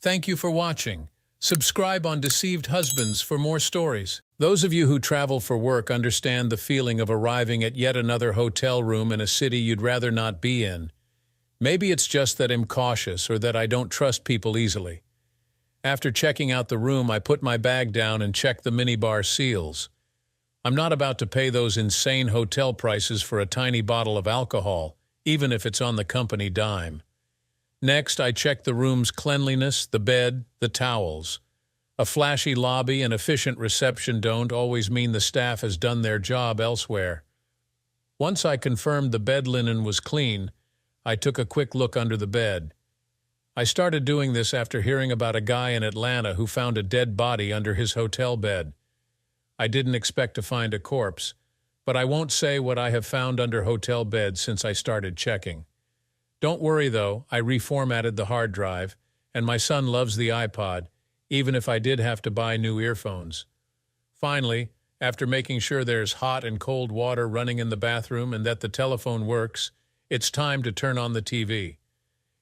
Thank you for watching. Subscribe on Deceived Husbands for more stories. Those of you who travel for work understand the feeling of arriving at yet another hotel room in a city you'd rather not be in. Maybe it's just that I'm cautious or that I don't trust people easily. After checking out the room, I put my bag down and checked the minibar seals. I'm not about to pay those insane hotel prices for a tiny bottle of alcohol, even if it's on the company dime. Next, I checked the room's cleanliness, the bed, the towels. A flashy lobby and efficient reception don't always mean the staff has done their job elsewhere. Once I confirmed the bed linen was clean, I took a quick look under the bed. I started doing this after hearing about a guy in Atlanta who found a dead body under his hotel bed. I didn't expect to find a corpse, but I won't say what I have found under hotel beds since I started checking. Don't worry though, I reformatted the hard drive, and my son loves the iPod, even if I did have to buy new earphones. Finally, after making sure there's hot and cold water running in the bathroom and that the telephone works, it's time to turn on the TV.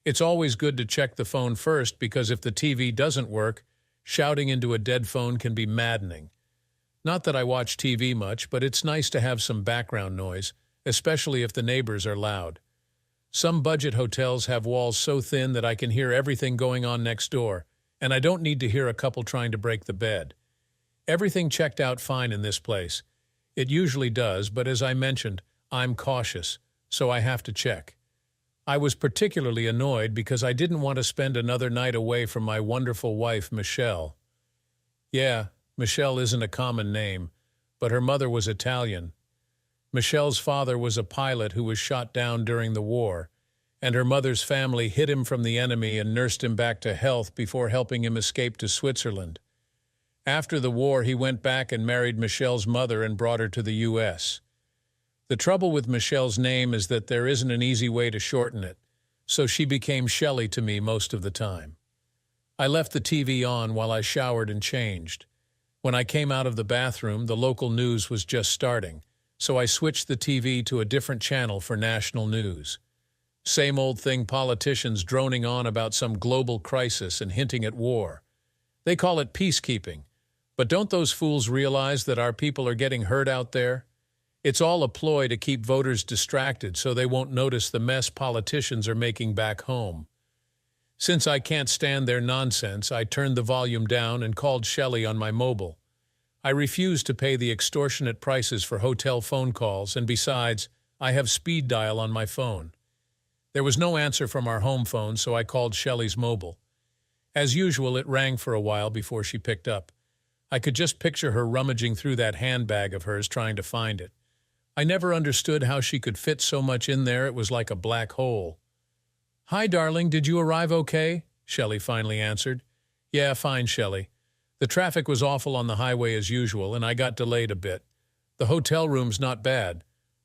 It's always good to check the phone first because if the TV doesn't work, shouting into a dead phone can be maddening. Not that I watch TV much, but it's nice to have some background noise, especially if the neighbors are loud. Some budget hotels have walls so thin that I can hear everything going on next door, and I don't need to hear a couple trying to break the bed. Everything checked out fine in this place. It usually does, but as I mentioned, I'm cautious, so I have to check. I was particularly annoyed because I didn't want to spend another night away from my wonderful wife, Michelle. Yeah, Michelle isn't a common name, but her mother was Italian. Michelle's father was a pilot who was shot down during the war, and her mother's family hid him from the enemy and nursed him back to health before helping him escape to Switzerland. After the war, he went back and married Michelle's mother and brought her to the U.S. The trouble with Michelle's name is that there isn't an easy way to shorten it, so she became Shelley to me most of the time. I left the TV on while I showered and changed. When I came out of the bathroom, the local news was just starting, so I switched the TV to a different channel for national news. Same old thing, politicians droning on about some global crisis and hinting at war. They call it peacekeeping, but don't those fools realize that our people are getting hurt out there? It's all a ploy to keep voters distracted so they won't notice the mess politicians are making back home. Since I can't stand their nonsense, I turned the volume down and called Shelley on my mobile. I refuse to pay the extortionate prices for hotel phone calls, and besides, I have speed dial on my phone. There was no answer from our home phone, so I called Shelley's mobile. As usual, it rang for a while before she picked up. I could just picture her rummaging through that handbag of hers trying to find it. I never understood how she could fit so much in there. It was like a black hole. "Hi, darling, did you arrive okay?" Shelley finally answered. "Yeah, fine, Shelley. The traffic was awful on the highway as usual, and I got delayed a bit. The hotel room's not bad.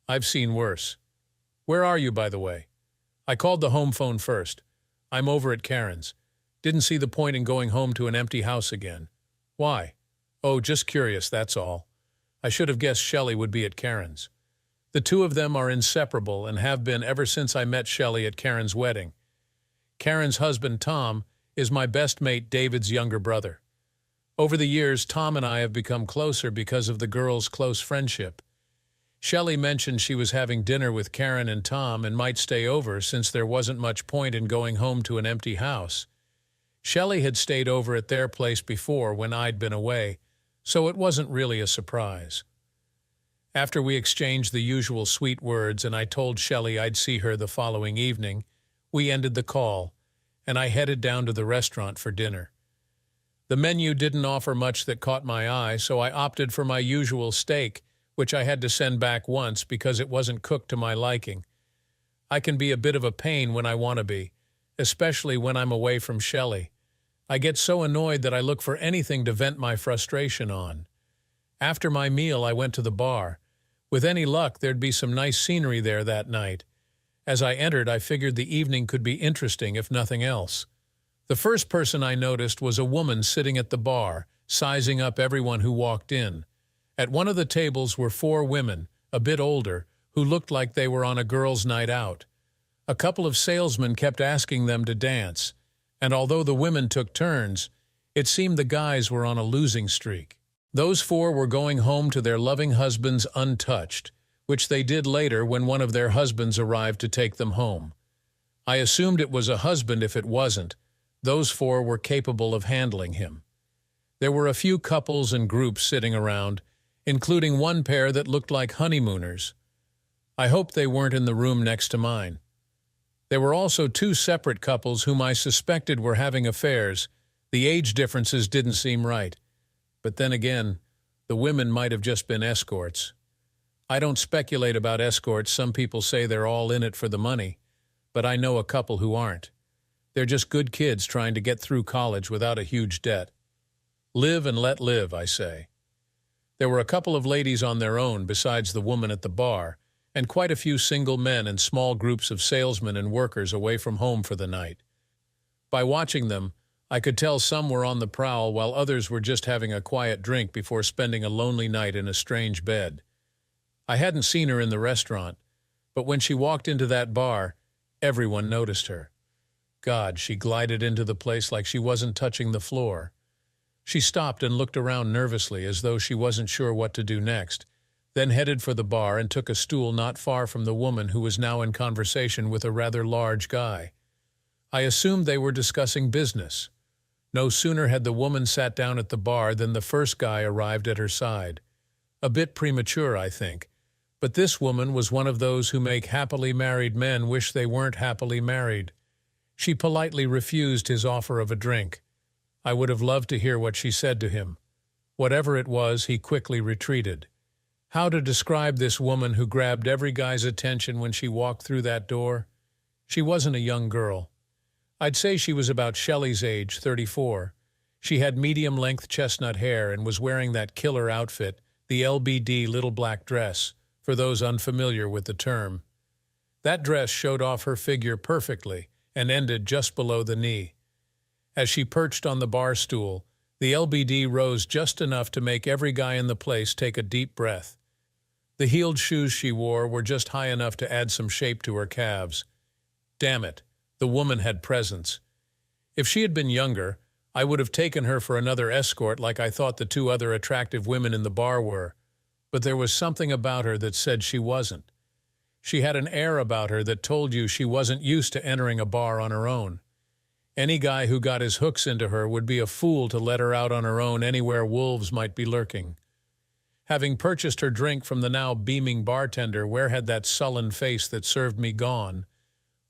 I've seen worse. Where are you, by the way?" I called the home phone first. "I'm over at Karen's. Didn't see the point in going home to an empty house again." "Why?" "Oh, just curious, that's all." I should have guessed Shelley would be at Karen's. The two of them are inseparable and have been ever since I met Shelley at Karen's wedding. Karen's husband, Tom, is my best mate David's younger brother. Over the years, Tom and I have become closer because of the girls' close friendship. Shelley mentioned she was having dinner with Karen and Tom and might stay over since there wasn't much point in going home to an empty house. Shelley had stayed over at their place before when I'd been away, so it wasn't really a surprise. After we exchanged the usual sweet words and I told Shelley I'd see her the following evening, we ended the call, and I headed down to the restaurant for dinner. The menu didn't offer much that caught my eye, so I opted for my usual steak, which I had to send back once because it wasn't cooked to my liking. I can be a bit of a pain when I want to be, especially when I'm away from Shelley. I get so annoyed that I look for anything to vent my frustration on. After my meal, I went to the bar. With any luck, there'd be some nice scenery there that night. As I entered, I figured the evening could be interesting, if nothing else. The first person I noticed was a woman sitting at the bar, sizing up everyone who walked in. At one of the tables were 4 women, a bit older, who looked like they were on a girls' night out. A couple of salesmen kept asking them to dance, And although the women took turns, it seemed the guys were on a losing streak. Those four were going home to their loving husbands untouched, which they did later when one of their husbands arrived to take them home. I assumed it was a husband if it wasn't. Those four were capable of handling him. There were a few couples and groups sitting around, including one pair that looked like honeymooners. I hoped they weren't in the room next to mine. There were also two separate couples whom I suspected were having affairs. The age differences didn't seem right. But then again, the women might have just been escorts. I don't speculate about escorts. Some people say they're all in it for the money, but I know a couple who aren't. They're just good kids trying to get through college without a huge debt. Live and let live, I say. There were a couple of ladies on their own besides the woman at the bar, and quite a few single men and small groups of salesmen and workers away from home for the night. By watching them, I could tell some were on the prowl while others were just having a quiet drink before spending a lonely night in a strange bed. I hadn't seen her in the restaurant, but when she walked into that bar, everyone noticed her. God, she glided into the place like she wasn't touching the floor. She stopped and looked around nervously as though she wasn't sure what to do next, then headed for the bar and took a stool not far from the woman who was now in conversation with a rather large guy. I assumed they were discussing business. No sooner had the woman sat down at the bar than the first guy arrived at her side. A bit premature, I think, but this woman was one of those who make happily married men wish they weren't happily married. She politely refused his offer of a drink. I would have loved to hear what she said to him. Whatever it was, he quickly retreated. How to describe this woman who grabbed every guy's attention when she walked through that door? She wasn't a young girl. I'd say she was about Shelley's age, 34. She had medium-length chestnut hair and was wearing that killer outfit, the LBD little black dress, for those unfamiliar with the term. That dress showed off her figure perfectly and ended just below the knee. As she perched on the bar stool, the LBD rose just enough to make every guy in the place take a deep breath. The heeled shoes she wore were just high enough to add some shape to her calves. Damn it, the woman had presence. If she had been younger, I would have taken her for another escort like I thought the two other attractive women in the bar were, but there was something about her that said she wasn't. She had an air about her that told you she wasn't used to entering a bar on her own. Any guy who got his hooks into her would be a fool to let her out on her own anywhere wolves might be lurking. Having purchased her drink from the now beaming bartender, where had that sullen face that served me gone?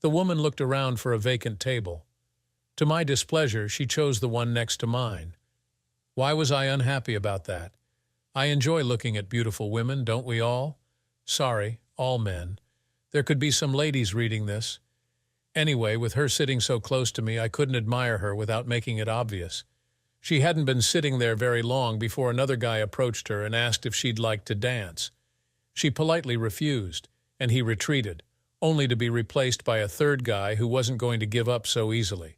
The woman looked around for a vacant table. To my displeasure, she chose the one next to mine. Why was I unhappy about that? I enjoy looking at beautiful women, don't we all? Sorry, all men. There could be some ladies reading this. Anyway, with her sitting so close to me, I couldn't admire her without making it obvious. She hadn't been sitting there very long before another guy approached her and asked if she'd like to dance. She politely refused, and he retreated, only to be replaced by a third guy who wasn't going to give up so easily.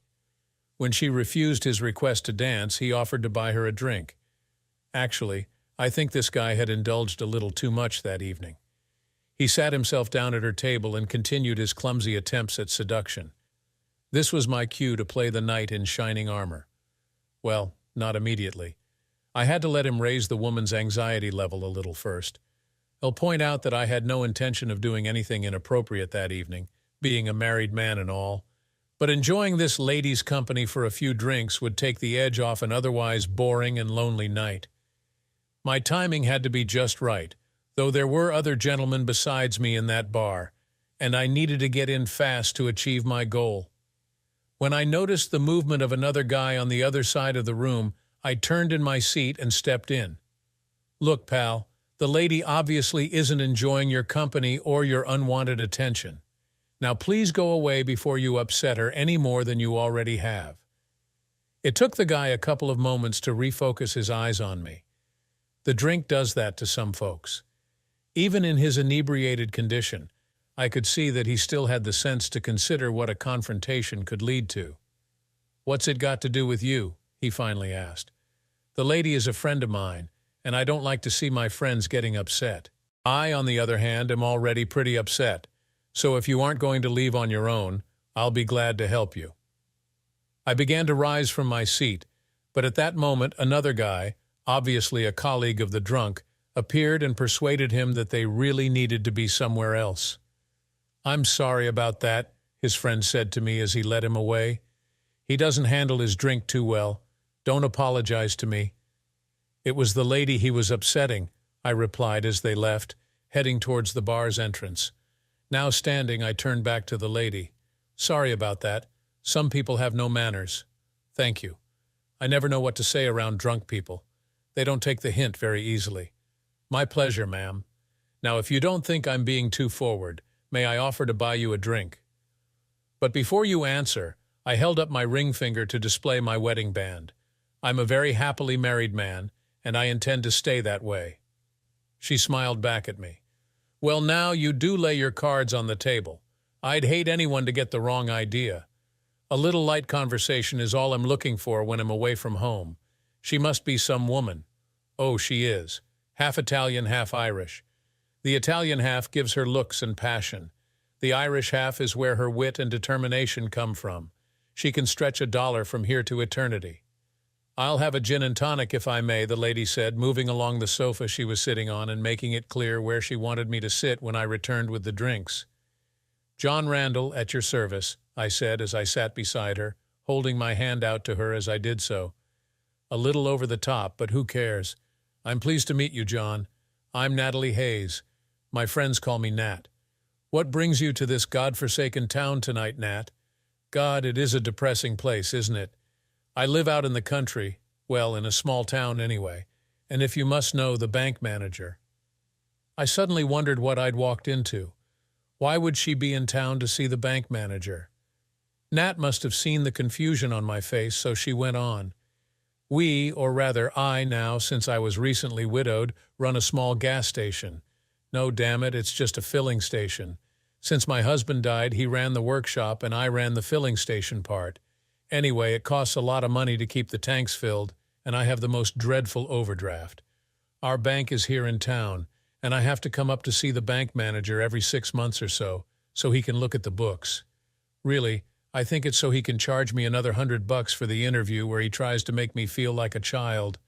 When she refused his request to dance, he offered to buy her a drink. Actually, I think this guy had indulged a little too much that evening. He sat himself down at her table and continued his clumsy attempts at seduction. This was my cue to play the knight in shining armor. Well, not immediately. I had to let him raise the woman's anxiety level a little first. I'll point out that I had no intention of doing anything inappropriate that evening, being a married man and all, but enjoying this lady's company for a few drinks would take the edge off an otherwise boring and lonely night. My timing had to be just right, though there were other gentlemen besides me in that bar, and I needed to get in fast to achieve my goal. When I noticed the movement of another guy on the other side of the room, I turned in my seat and stepped in. Look, pal, the lady obviously isn't enjoying your company or your unwanted attention. Now please go away before you upset her any more than you already have. It took the guy a couple of moments to refocus his eyes on me. The drink does that to some folks. Even in his inebriated condition, I could see that he still had the sense to consider what a confrontation could lead to. "What's it got to do with you?" he finally asked. "The lady is a friend of mine, and I don't like to see my friends getting upset. I, on the other hand, am already pretty upset, so if you aren't going to leave on your own, I'll be glad to help you." I began to rise from my seat, but at that moment another guy, obviously a colleague of the drunk, appeared and persuaded him that they really needed to be somewhere else. "I'm sorry about that," his friend said to me as he led him away. "He doesn't handle his drink too well. Don't apologize to me." "It was the lady he was upsetting," I replied as they left, heading towards the bar's entrance. Now standing, I turned back to the lady. "Sorry about that. Some people have no manners." "Thank you. I never know what to say around drunk people. They don't take the hint very easily." "My pleasure, ma'am. Now, if you don't think I'm being too forward, may I offer to buy you a drink?" But before you answer, I held up my ring finger to display my wedding band. I'm a very happily married man, and I intend to stay that way. She smiled back at me. "Well, now you do lay your cards on the table. I'd hate anyone to get the wrong idea. A little light conversation is all I'm looking for when I'm away from home. She must be some woman." "Oh, she is. Half Italian, half Irish. The Italian half gives her looks and passion. The Irish half is where her wit and determination come from. She can stretch $1 from here to eternity." "I'll have a gin and tonic if I may," the lady said, moving along the sofa she was sitting on and making it clear where she wanted me to sit when I returned with the drinks. "John Randall, at your service," I said as I sat beside her, holding my hand out to her as I did so. A little over the top, but who cares? "I'm pleased to meet you, John. I'm Natalie Hayes. My friends call me Nat. What brings you to this God-forsaken town tonight, Nat? God, it is a depressing place, isn't it? I live out in the country, well, in a small town anyway, and if you must know, the bank manager." I suddenly wondered what I'd walked into. Why would she be in town to see the bank manager? Nat must have seen the confusion on my face, so she went on. "We, or rather I now, since I was recently widowed, run a small gas station. No, damn it, it's just a filling station. Since my husband died, he ran the workshop and I ran the filling station part. Anyway, it costs a lot of money to keep the tanks filled, and I have the most dreadful overdraft. Our bank is here in town, and I have to come up to see the bank manager every 6 months or so he can look at the books. Really, I think it's so he can charge me another $100 for the interview where he tries to make me feel like a child.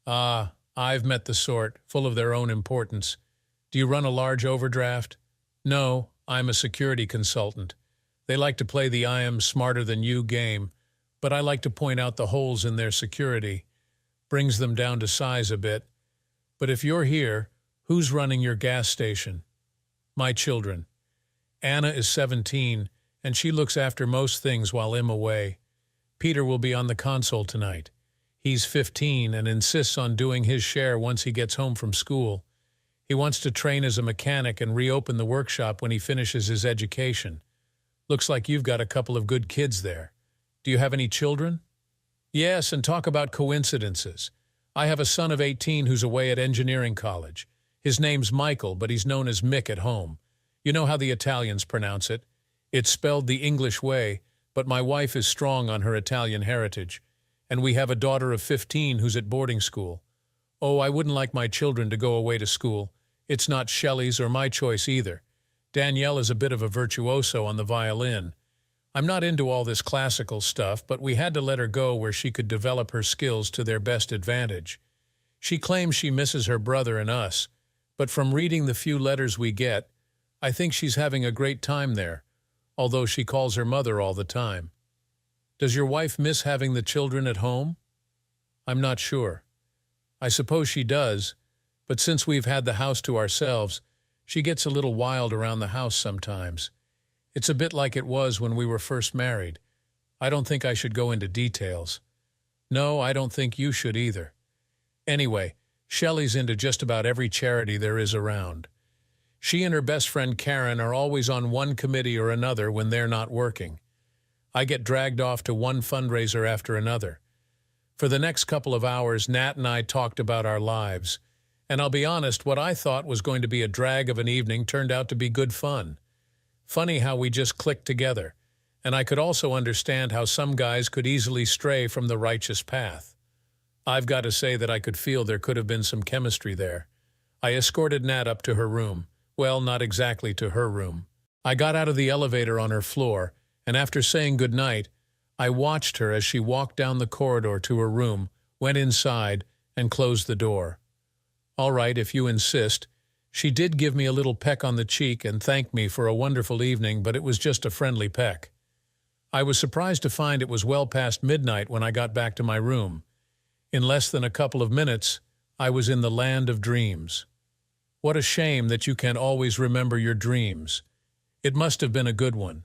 Ah, I've met the sort, full of their own importance. Do you run a large overdraft? No, I'm a security consultant. They like to play the I am smarter than you game, but I like to point out the holes in their security. Brings them down to size a bit. But if you're here, who's running your gas station?" "My children. Anna is 17, and she looks after most things while I'm away. Peter will be on the console tonight. He's 15 and insists on doing his share once he gets home from school. He wants to train as a mechanic and reopen the workshop when he finishes his education. Looks like you've got a couple of good kids there. Do you have any children?" "Yes, and talk about coincidences. I have a son of 18 who's away at engineering college. His name's Michael, but he's known as Mick at home. You know how the Italians pronounce it. It's spelled the English way, but my wife is strong on her Italian heritage. And we have a daughter of 15 who's at boarding school. Oh, I wouldn't like my children to go away to school. It's not Shelley's or my choice either. Danielle is a bit of a virtuoso on the violin. I'm not into all this classical stuff, but we had to let her go where she could develop her skills to their best advantage. She claims she misses her brother and us, but from reading the few letters we get, I think she's having a great time there, although she calls her mother all the time. Does your wife miss having the children at home? I'm not sure. I suppose she does, but since we've had the house to ourselves, she gets a little wild around the house sometimes. It's a bit like it was when we were first married. I don't think I should go into details. No, I don't think you should either. Anyway, Shelley's into just about every charity there is around. She and her best friend Karen are always on one committee or another when they're not working. I get dragged off to one fundraiser after another. For the next couple of hours, Nat and I talked about our lives. And I'll be honest, what I thought was going to be a drag of an evening turned out to be good fun. Funny how we just clicked together. And I could also understand how some guys could easily stray from the righteous path. I've got to say that I could feel there could have been some chemistry there. I escorted Nat up to her room. Well, not exactly to her room. I got out of the elevator on her floor, and after saying good night, I watched her as she walked down the corridor to her room, went inside, and closed the door. All right, if you insist. She did give me a little peck on the cheek and thanked me for a wonderful evening, but it was just a friendly peck. I was surprised to find it was well past midnight when I got back to my room. In less than a couple of minutes, I was in the land of dreams. What a shame that you can't always remember your dreams. It must have been a good one.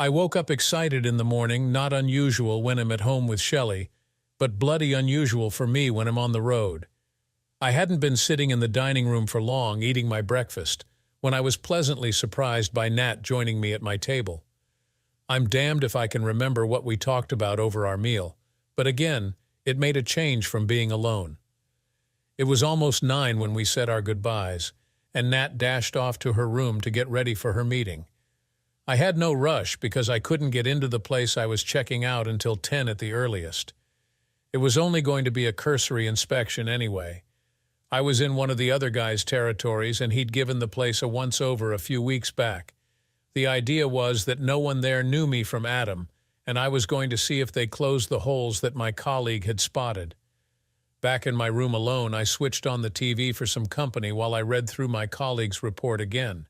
I woke up excited in the morning, not unusual when I'm at home with Shelley, but bloody unusual for me when I'm on the road. I hadn't been sitting in the dining room for long eating my breakfast when I was pleasantly surprised by Nat joining me at my table. I'm damned if I can remember what we talked about over our meal, but again, it made a change from being alone. It was almost 9 when we said our goodbyes, and Nat dashed off to her room to get ready for her meeting. I had no rush because I couldn't get into the place I was checking out until 10 at the earliest. It was only going to be a cursory inspection anyway. I was in one of the other guy's territories, and he'd given the place a once-over a few weeks back. The idea was that no one there knew me from Adam, and I was going to see if they closed the holes that my colleague had spotted. Back in my room alone, I switched on the TV for some company while I read through my colleague's report again.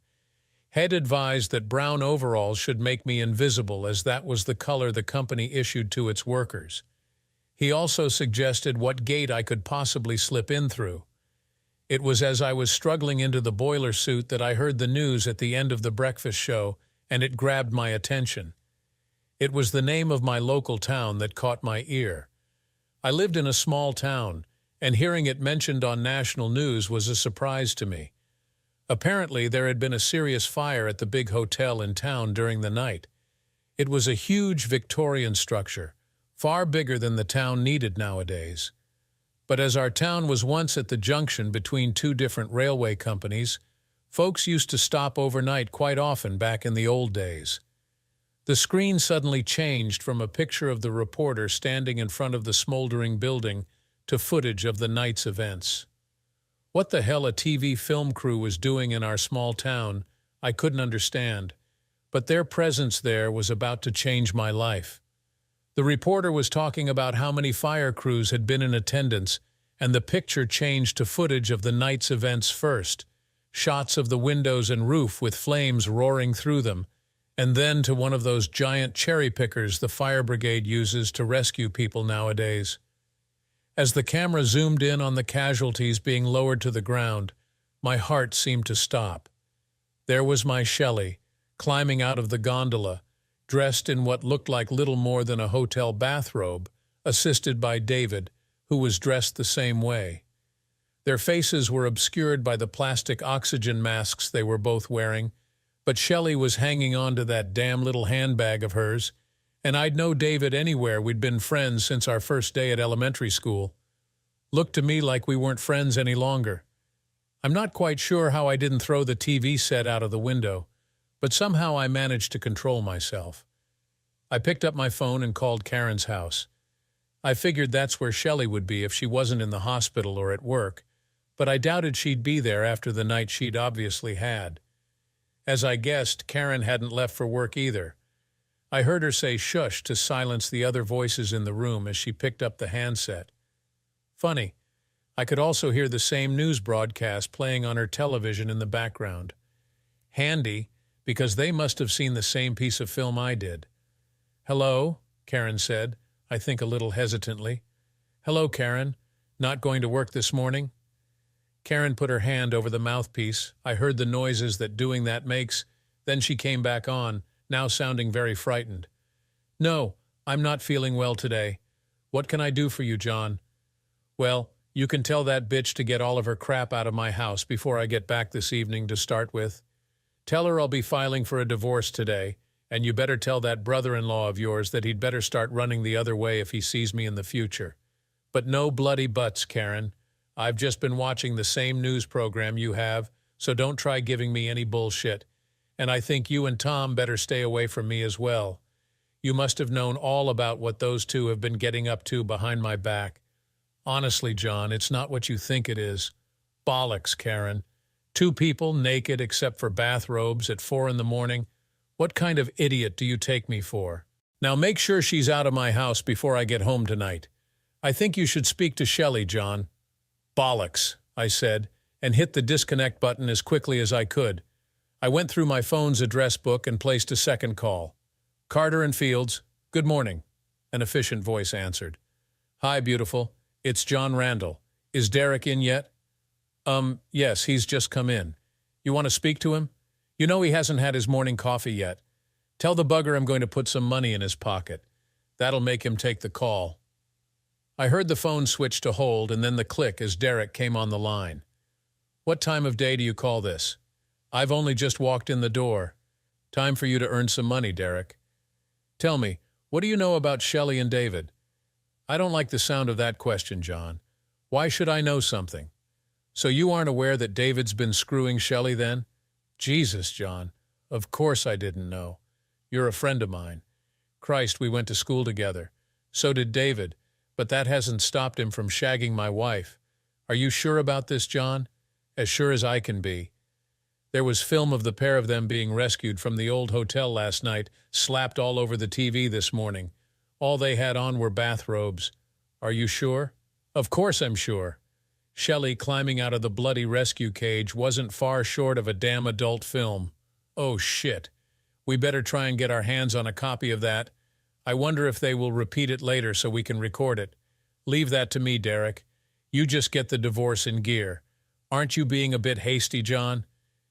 Head advised that brown overalls should make me invisible, as that was the color the company issued to its workers. He also suggested what gate I could possibly slip in through. It was as I was struggling into the boiler suit that I heard the news at the end of the breakfast show, and it grabbed my attention. It was the name of my local town that caught my ear. I lived in a small town, and hearing it mentioned on national news was a surprise to me. Apparently, there had been a serious fire at the big hotel in town during the night. It was a huge Victorian structure, far bigger than the town needed nowadays. But as our town was once at the junction between 2 different railway companies, folks used to stop overnight quite often back in the old days. The screen suddenly changed from a picture of the reporter standing in front of the smoldering building to footage of the night's events. What the hell a TV film crew was doing in our small town, I couldn't understand, but their presence there was about to change my life. The reporter was talking about how many fire crews had been in attendance, and the picture changed to footage of the night's events first, shots of the windows and roof with flames roaring through them, and then to one of those giant cherry pickers the fire brigade uses to rescue people nowadays. As the camera zoomed in on the casualties being lowered to the ground, my heart seemed to stop. There was my Shelley, climbing out of the gondola, dressed in what looked like little more than a hotel bathrobe, assisted by David, who was dressed the same way. Their faces were obscured by the plastic oxygen masks they were both wearing, but Shelley was hanging on to that damn little handbag of hers, and I'd know David anywhere. We'd been friends since our first day at elementary school. Looked to me like we weren't friends any longer. I'm not quite sure how I didn't throw the TV set out of the window, but somehow I managed to control myself. I picked up my phone and called Karen's house. I figured that's where Shelley would be if she wasn't in the hospital or at work, but I doubted she'd be there after the night she'd obviously had. As I guessed, Karen hadn't left for work either. I heard her say shush to silence the other voices in the room as she picked up the handset. Funny, I could also hear the same news broadcast playing on her television in the background. Handy, because they must have seen the same piece of film I did. "Hello," Karen said, I think a little hesitantly. "Hello, Karen. Not going to work this morning?" Karen put her hand over the mouthpiece. I heard the noises that doing that makes. Then she came back on, now sounding very frightened. "No, I'm not feeling well today. What can I do for you, John?" "Well, you can tell that bitch to get all of her crap out of my house before I get back this evening to start with. Tell her I'll be filing for a divorce today, and you better tell that brother-in-law of yours that he'd better start running the other way if he sees me in the future. But no bloody buts, Karen. I've just been watching the same news program you have, so don't try giving me any bullshit. And I think you and Tom better stay away from me as well. You must have known all about what those two have been getting up to behind my back. Honestly, John, it's not what you think it is. Bollocks, Karen. 2 people naked except for bathrobes at 4 in the morning. What kind of idiot do you take me for?" Now make sure she's out of my house before I get home tonight. I think you should speak to Shelley, John. Bollocks, I said, and hit the disconnect button as quickly as I could. I went through my phone's address book and placed a second call. Carter and Fields, good morning, an efficient voice answered. Hi, beautiful. It's John Randall. Is Derek in yet? Yes, he's just come in. You want to speak to him? You know he hasn't had his morning coffee yet. Tell the bugger I'm going to put some money in his pocket. That'll make him take the call. I heard the phone switch to hold and then the click as Derek came on the line. What time of day do you call this? I've only just walked in the door. Time for you to earn some money, Derek. Tell me, what do you know about Shelley and David? I don't like the sound of that question, John. Why should I know something? So you aren't aware that David's been screwing Shelley then? Jesus, John. Of course I didn't know. You're a friend of mine. Christ, we went to school together. So did David, but that hasn't stopped him from shagging my wife. Are you sure about this, John? As sure as I can be. There was film of the pair of them being rescued from the old hotel last night, slapped all over the TV this morning. All they had on were bathrobes. Are you sure? Of course I'm sure. Shelley climbing out of the bloody rescue cage wasn't far short of a damn adult film. Oh, shit. We better try and get our hands on a copy of that. I wonder if they will repeat it later so we can record it. Leave that to me, Derek. You just get the divorce in gear. Aren't you being a bit hasty, John?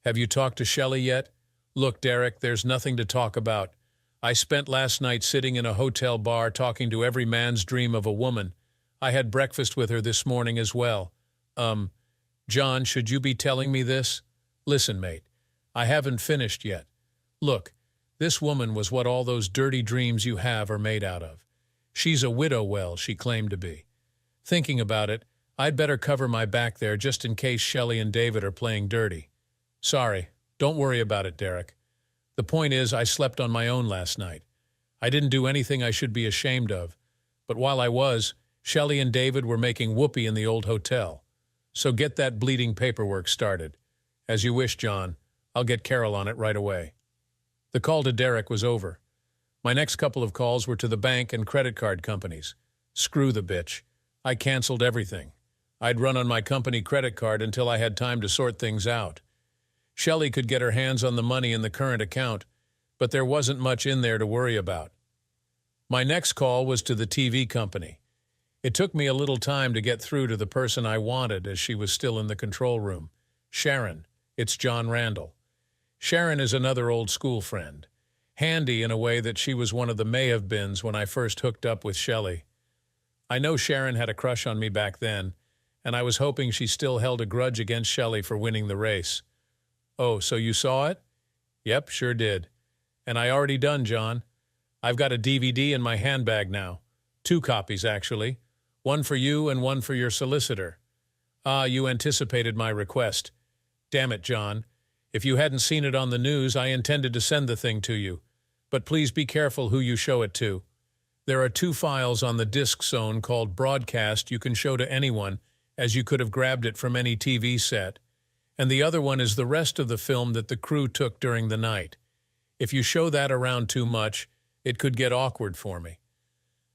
Have you talked to Shelley yet? Look, Derek, there's nothing to talk about. I spent last night sitting in a hotel bar talking to every man's dream of a woman. I had breakfast with her this morning as well. John, should you be telling me this? Listen, mate, I haven't finished yet. Look, this woman was what all those dirty dreams you have are made out of. She's a widow well, she claimed to be. Thinking about it, I'd better cover my back there just in case Shelley and David are playing dirty. Sorry, don't worry about it, Derek. The point is, I slept on my own last night. I didn't do anything I should be ashamed of. But while I was, Shelley and David were making whoopee in the old hotel. So get that bleeding paperwork started. As you wish, John. I'll get Carol on it right away. The call to Derek was over. My next couple of calls were to the bank and credit card companies. Screw the bitch. I canceled everything. I'd run on my company credit card until I had time to sort things out. Shelley could get her hands on the money in the current account, but there wasn't much in there to worry about. My next call was to the TV company. It took me a little time to get through to the person I wanted as she was still in the control room. Sharon, it's John Randall. Sharon is another old school friend. Handy in a way that she was one of the may-have-beens when I first hooked up with Shelley. I know Sharon had a crush on me back then, and I was hoping she still held a grudge against Shelley for winning the race. Oh, so you saw it? Yep, sure did. And I already done, John. I've got a DVD in my handbag now. 2 copies, actually. One for you and one for your solicitor. Ah, you anticipated my request. Damn it, John. If you hadn't seen it on the news, I intended to send the thing to you. But please be careful who you show it to. There are 2 files on the disk zone called Broadcast you can show to anyone, as you could have grabbed it from any TV set. And the other one is the rest of the film that the crew took during the night. If you show that around too much, it could get awkward for me.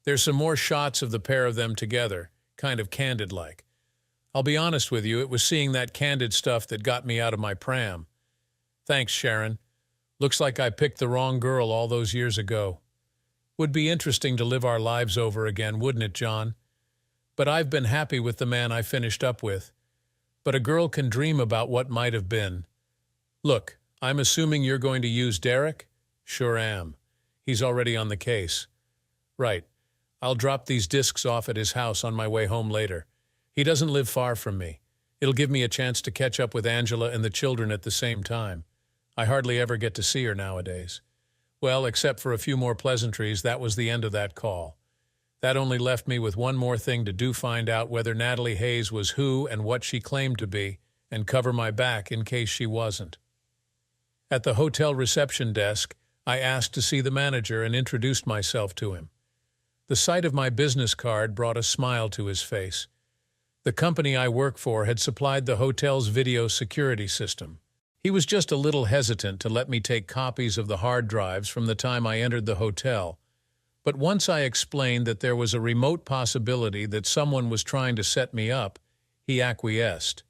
There's some more shots of the pair of them together, kind of candid-like. I'll be honest with you, it was seeing that candid stuff that got me out of my pram. Thanks, Sharon. Looks like I picked the wrong girl all those years ago. Would be interesting to live our lives over again, wouldn't it, John? But I've been happy with the man I finished up with. But a girl can dream about what might have been. Look, I'm assuming you're going to use Derek? Sure am. He's already on the case. Right. I'll drop these discs off at his house on my way home later. He doesn't live far from me. It'll give me a chance to catch up with Angela and the children at the same time. I hardly ever get to see her nowadays. Well, except for a few more pleasantries, that was the end of that call. That only left me with one more thing to do: find out whether Natalie Hayes was who and what she claimed to be, and cover my back in case she wasn't. At the hotel reception desk, I asked to see the manager and introduced myself to him. The sight of my business card brought a smile to his face. The company I work for had supplied the hotel's video security system. He was just a little hesitant to let me take copies of the hard drives from the time I entered the hotel, But once I explained that there was a remote possibility that someone was trying to set me up, he acquiesced.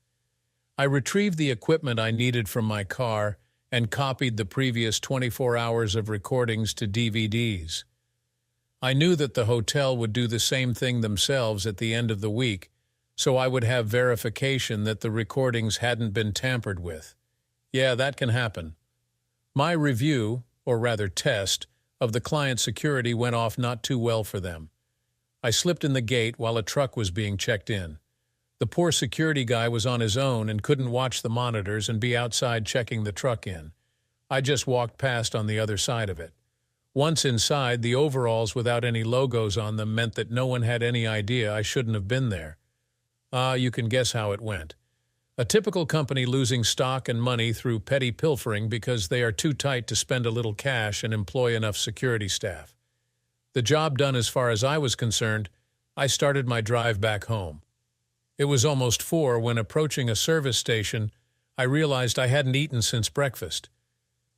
I retrieved the equipment I needed from my car and copied the previous 24 hours of recordings to DVDs. I knew that the hotel would do the same thing themselves at the end of the week, so I would have verification that the recordings hadn't been tampered with. Yeah, that can happen. My review, or rather test, of the client security went off not too well for them. I slipped in the gate while a truck was being checked in. The poor security guy was on his own and couldn't watch the monitors and be outside checking the truck in. I just walked past on the other side of it. Once inside, the overalls without any logos on them meant that no one had any idea I shouldn't have been there. You can guess how it went. A typical company losing stock and money through petty pilfering because they are too tight to spend a little cash and employ enough security staff. The job done as far as I was concerned, I started my drive back home. It was almost 4 when, approaching a service station, I realized I hadn't eaten since breakfast.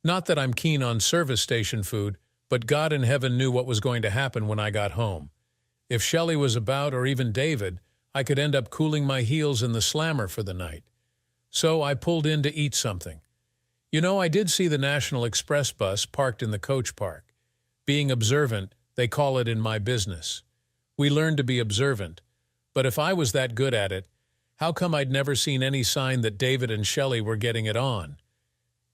Not that I'm keen on service station food, but God in heaven knew what was going to happen when I got home. If Shelley was about, or even David, I could end up cooling my heels in the slammer for the night. So I pulled in to eat something. You know, I did see the National Express bus parked in the coach park. Being observant, they call it in my business. We learned to be observant. But if I was that good at it, how come I'd never seen any sign that David and Shelley were getting it on?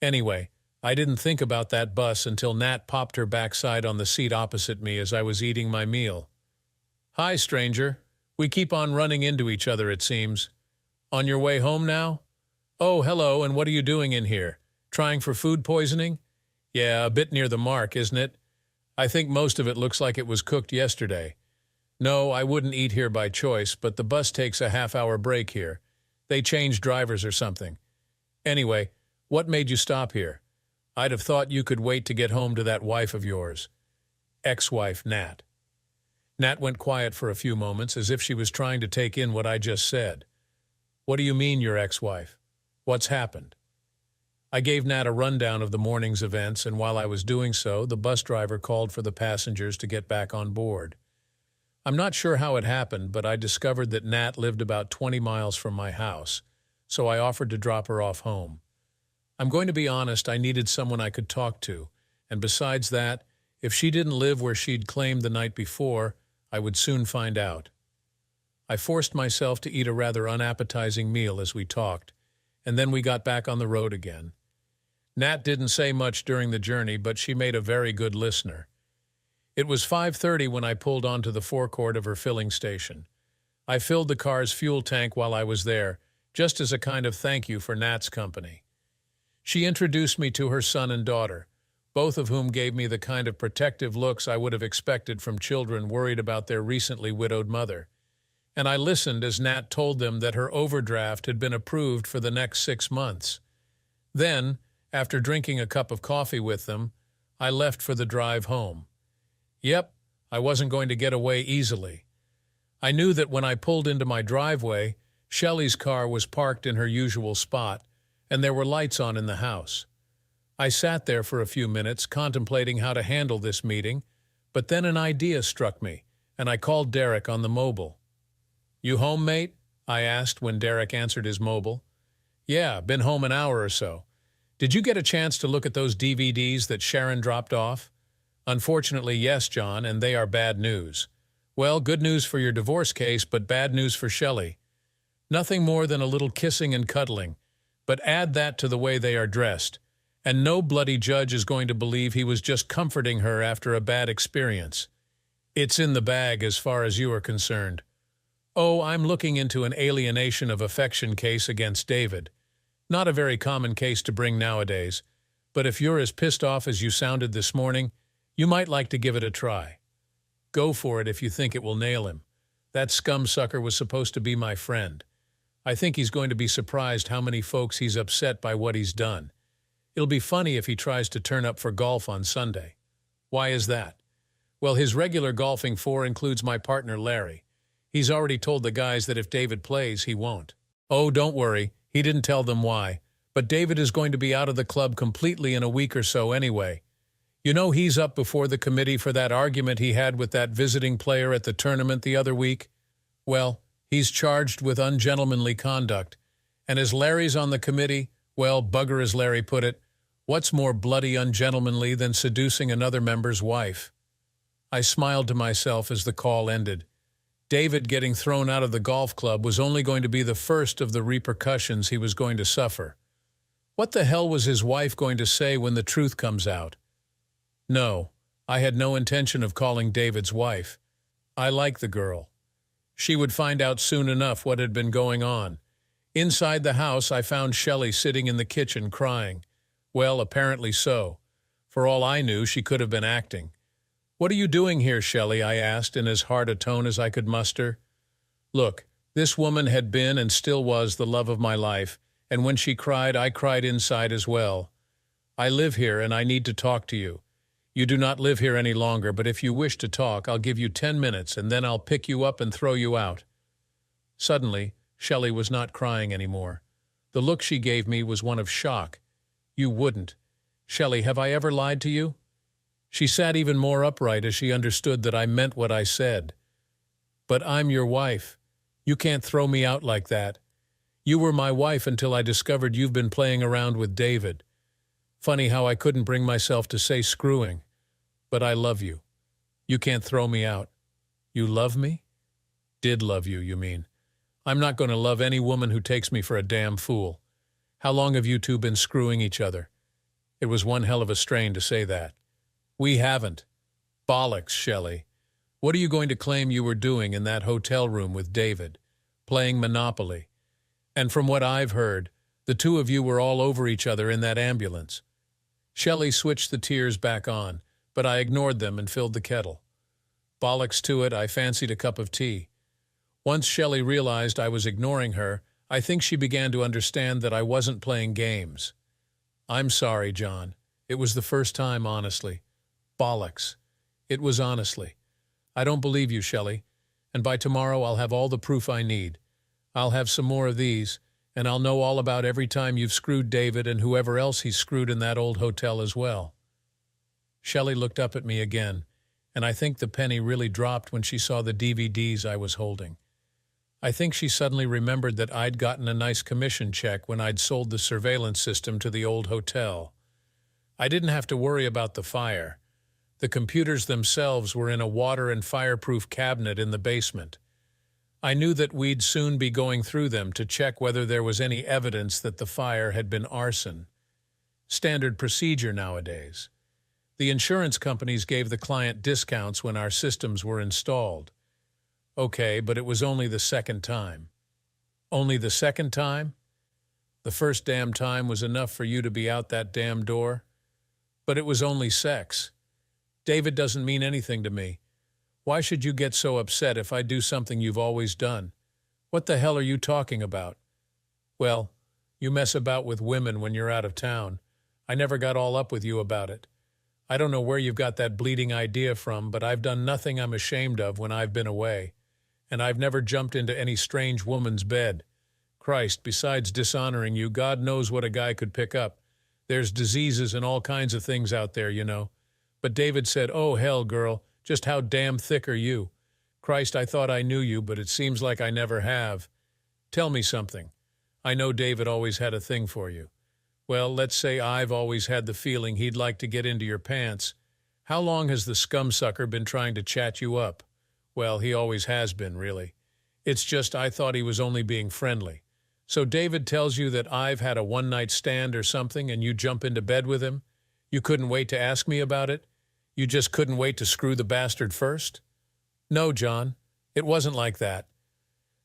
Anyway, I didn't think about that bus until Nat popped her backside on the seat opposite me as I was eating my meal. "Hi, stranger. We keep on running into each other, it seems. On your way home now? Oh, hello, and what are you doing in here? Trying for food poisoning? Yeah, a bit near the mark, isn't it? I think most of it looks like it was cooked yesterday. No, I wouldn't eat here by choice, but the bus takes a half-hour break here. They change drivers or something. Anyway, what made you stop here? I'd have thought you could wait to get home to that wife of yours." Ex-wife, Nat. Nat went quiet for a few moments, as if she was trying to take in what I just said. "What do you mean, your ex-wife? What's happened?" I gave Nat a rundown of the morning's events, and while I was doing so, the bus driver called for the passengers to get back on board. I'm not sure how it happened, but I discovered that Nat lived about 20 miles from my house, so I offered to drop her off home. I'm going to be honest, I needed someone I could talk to, and besides that, if she didn't live where she'd claimed the night before, I would soon find out. I forced myself to eat a rather unappetizing meal as we talked, and then we got back on the road again. Nat didn't say much during the journey, but she made a very good listener. It was 5:30 when I pulled onto the forecourt of her filling station. I filled the car's fuel tank while I was there, just as a kind of thank you for Nat's company. She introduced me to her son and daughter, both of whom gave me the kind of protective looks I would have expected from children worried about their recently widowed mother. And I listened as Nat told them that her overdraft had been approved for the next 6 months. Then, after drinking a cup of coffee with them, I left for the drive home. Yep, I wasn't going to get away easily. I knew that when I pulled into my driveway, Shelley's car was parked in her usual spot, and there were lights on in the house. I sat there for a few minutes contemplating how to handle this meeting, but then an idea struck me, and I called Derek on the mobile. "You home, mate?" I asked when Derek answered his mobile. "Yeah, been home an hour or so. Did you get a chance to look at those DVDs that Sharon dropped off?" "Unfortunately, yes, John, and they are bad news." "Well, good news for your divorce case, but bad news for Shelley. Nothing more than a little kissing and cuddling, but add that to the way they are dressed, and no bloody judge is going to believe he was just comforting her after a bad experience. It's in the bag as far as you are concerned. Oh, I'm looking into an alienation of affection case against David. Not a very common case to bring nowadays, but if you're as pissed off as you sounded this morning, you might like to give it a try. Go for it if you think it will nail him. That scum-sucker was supposed to be my friend. I think he's going to be surprised how many folks he's upset by what he's done. It'll be funny if he tries to turn up for golf on Sunday." "Why is that?" "Well, his regular golfing four includes my partner Larry. He's already told the guys that if David plays, he won't." "Oh, don't worry. He didn't tell them why. But David is going to be out of the club completely in a week or so anyway. You know he's up before the committee for that argument he had with that visiting player at the tournament the other week? Well, he's charged with ungentlemanly conduct. And as Larry's on the committee, well, bugger as Larry put it, what's more bloody ungentlemanly than seducing another member's wife? I smiled to myself as the call ended. David getting thrown out of the golf club was only going to be the first of the repercussions he was going to suffer. What the hell was his wife going to say when the truth comes out? No, I had no intention of calling David's wife. I like the girl. She would find out soon enough what had been going on. Inside the house, I found Shelley sitting in the kitchen crying. Well, apparently so. For all I knew, she could have been acting. "What are you doing here, Shelley?" I asked in as hard a tone as I could muster. Look, this woman had been and still was the love of my life, and when she cried, I cried inside as well. I live here and I need to talk to you. You do not live here any longer, but if you wish to talk, I'll give you 10 minutes and then I'll pick you up and throw you out. Suddenly, Shelley was not crying anymore. The look she gave me was one of shock. You wouldn't. Shelley, have I ever lied to you? She sat even more upright as she understood that I meant what I said. But I'm your wife. You can't throw me out like that. You were my wife until I discovered you've been playing around with David. Funny how I couldn't bring myself to say screwing. But I love you. You can't throw me out. You love me? Did love you, you mean. I'm not going to love any woman who takes me for a damn fool. How long have you two been screwing each other? It was one hell of a strain to say that. We haven't. Bollocks, Shelley. What are you going to claim you were doing in that hotel room with David? Playing Monopoly. And from what I've heard, the two of you were all over each other in that ambulance. Shelley switched the tears back on, but I ignored them and filled the kettle. Bollocks to it, I fancied a cup of tea. Once Shelley realized I was ignoring her, I think she began to understand that I wasn't playing games. I'm sorry, John. It was the first time, honestly. Bollocks. It was honestly. I don't believe you, Shelley, and by tomorrow I'll have all the proof I need. I'll have some more of these, and I'll know all about every time you've screwed David and whoever else he screwed in that old hotel as well. Shelley looked up at me again, and I think the penny really dropped when she saw the DVDs I was holding. I think she suddenly remembered that I'd gotten a nice commission check when I'd sold the surveillance system to the old hotel. I didn't have to worry about the fire. The computers themselves were in a water and fireproof cabinet in the basement. I knew that we'd soon be going through them to check whether there was any evidence that the fire had been arson. Standard procedure nowadays. The insurance companies gave the client discounts when our systems were installed. Okay, but it was only the second time. Only the second time? The first damn time was enough for you to be out that damn door? But it was only sex. David doesn't mean anything to me. Why should you get so upset if I do something you've always done? What the hell are you talking about? Well, you mess about with women when you're out of town. I never got all up with you about it. I don't know where you've got that bleeding idea from, but I've done nothing I'm ashamed of when I've been away. And I've never jumped into any strange woman's bed. Christ, besides dishonoring you, God knows what a guy could pick up. There's diseases and all kinds of things out there, you know. But David said, "Oh, hell, girl, just how damn thick are you? Christ, I thought I knew you, but it seems like I never have. Tell me something. I know David always had a thing for you. Well, let's say I've always had the feeling he'd like to get into your pants. How long has the scumsucker been trying to chat you up? Well, he always has been, really. It's just I thought he was only being friendly. So David tells you that I've had a one-night stand or something and you jump into bed with him? You couldn't wait to ask me about it? You just couldn't wait to screw the bastard first? No, John, it wasn't like that.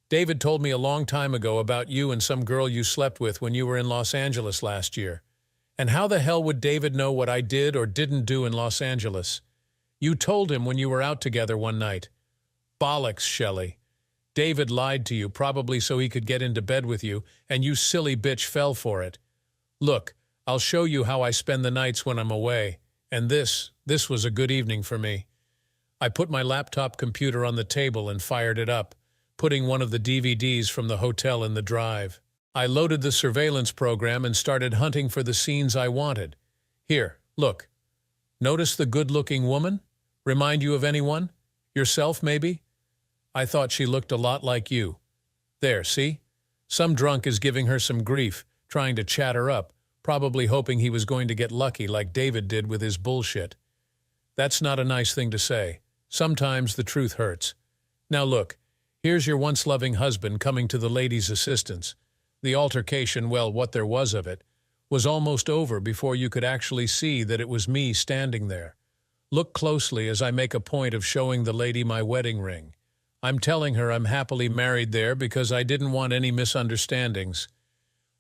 David told me a long time ago about you and some girl you slept with when you were in Los Angeles last year. And how the hell would David know what I did or didn't do in Los Angeles? You told him when you were out together one night. Bollocks, Shelley. David lied to you, probably so he could get into bed with you, and you silly bitch fell for it. Look, I'll show you how I spend the nights when I'm away. And this was a good evening for me. I put my laptop computer on the table and fired it up, putting one of the DVDs from the hotel in the drive. I loaded the surveillance program and started hunting for the scenes I wanted. Here, look. Notice the good-looking woman? Remind you of anyone? Yourself, maybe? I thought she looked a lot like you. There, see? Some drunk is giving her some grief, trying to chat her up, probably hoping he was going to get lucky like David did with his bullshit. That's not a nice thing to say. Sometimes the truth hurts. Now look, here's your once-loving husband coming to the lady's assistance. The altercation, well, what there was of it, was almost over before you could actually see that it was me standing there. Look closely as I make a point of showing the lady my wedding ring. I'm telling her I'm happily married there because I didn't want any misunderstandings.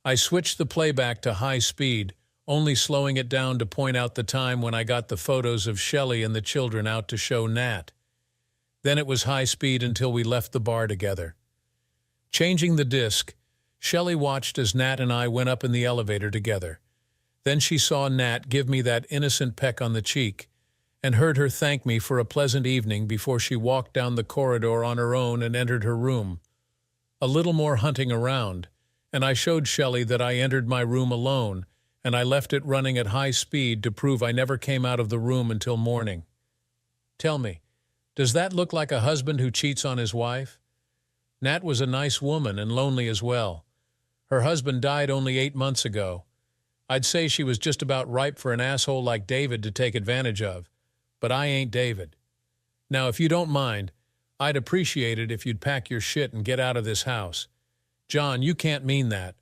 I switched the playback to high speed, only slowing it down to point out the time when I got the photos of Shelley and the children out to show Nat. Then it was high speed until we left the bar together. Changing the disc, Shelley watched as Nat and I went up in the elevator together. Then she saw Nat give me that innocent peck on the cheek, and heard her thank me for a pleasant evening before she walked down the corridor on her own and entered her room. A little more hunting around, and I showed Shelley that I entered my room alone, and I left it running at high speed to prove I never came out of the room until morning. Tell me, does that look like a husband who cheats on his wife? Nat was a nice woman and lonely as well. Her husband died only 8 months ago. I'd say she was just about ripe for an asshole like David to take advantage of. But I ain't David. Now, if you don't mind, I'd appreciate it if you'd pack your shit and get out of this house. John, you can't mean that.